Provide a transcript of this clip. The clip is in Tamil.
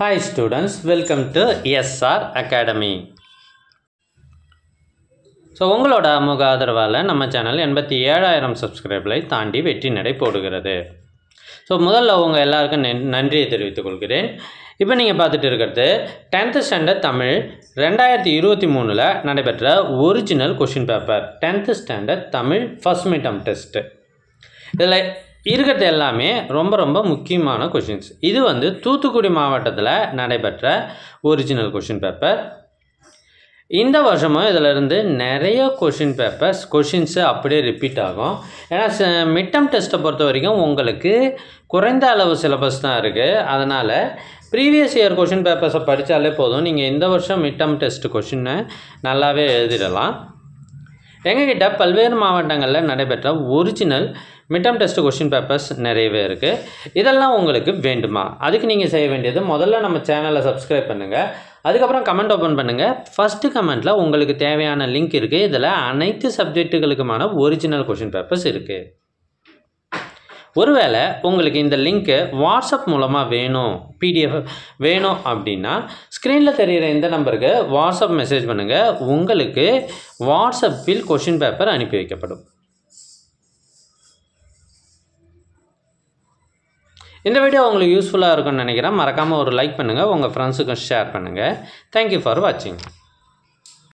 Hi students, welcome to SR Academy. So உங்களோட அமுக ஆதரவால் நம்ம சேனல் 87,000 சப்ஸ்கிரைபரை தாண்டி வெற்றி நடை போடுகிறது. ஸோ முதல்ல உங்கள் எல்லாருக்கும் நன்றியை தெரிவித்துக் கொள்கிறேன். இப்போ நீங்கள் பார்த்துட்டு இருக்கிறது 10th ஸ்டாண்டர்ட் தமிழ் 2023 நடைபெற்ற original question paper 10th standard Tamil first mid term test. இதில் இருக்கிறது எல்லாமே ரொம்ப முக்கியமான கொஷின்ஸ். இது தூத்துக்குடி மாவட்டத்தில் நடைபெற்ற ஒரிஜினல் கொஷின் பேப்பர். இந்த வருஷமும் இதிலிருந்து நிறைய கொஷின்ஸு அப்படியே ரிப்பீட் ஆகும். ஏன்னா மிட் டெர்ம் டெஸ்ட்டை பொறுத்த வரைக்கும் உங்களுக்கு குறைந்த அளவு சிலபஸ் தான் இருக்குது. அதனால் ப்ரீவியஸ் இயர் கொஷின் பேப்பர்ஸை படித்தாலே போதும், நீங்கள் இந்த வருஷம் மிட் டெர்ம் டெஸ்ட்டு கொஷினை நல்லாவே எழுதிடலாம். எங்ககிட்ட பல்வேறு மாவட்டங்களில் நடைபெற்ற original mid term test question papers நிறையவே இருக்குது. இதெல்லாம் உங்களுக்கு வேண்டுமா? அதுக்கு நீங்கள் செய்ய வேண்டியது முதல்ல நம்ம சேனலை சப்ஸ்கிரைப் பண்ணுங்கள். அதுக்கப்புறம் கமெண்ட் ஓப்பன் பண்ணுங்கள். ஃபஸ்ட்டு கமெண்ட்டில் உங்களுக்கு தேவையான லிங்க் இருக்குது. இதில் அனைத்து சப்ஜெக்ட்டுகளுக்குமான ஒரிஜினல் கொஷின் பேப்பர்ஸ் இருக்குது. ஒருவேளை உங்களுக்கு இந்த லிங்க்கு வாட்ஸ்அப் மூலமாக வேணும், பிடிஎஃப் வேணும் அப்படின்னா ஸ்க்ரீனில் தெரிகிற இந்த நம்பருக்கு வாட்ஸ்அப் மெசேஜ் பண்ணுங்கள். உங்களுக்கு வாட்ஸ்அப்பில் கொஷின் பேப்பர் அனுப்பி வைக்கப்படும். இந்த வீடியோ உங்களுக்கு யூஸ்ஃபுல்லாக இருக்கும்னு நினைக்கிறேன். மறக்காமல் ஒரு லைக் பண்ணுங்கள், உங்கள் ஃப்ரெண்ட்ஸுக்கும் ஷேர் பண்ணுங்கள். தேங்க்யூ ஃபார் வாட்சிங்.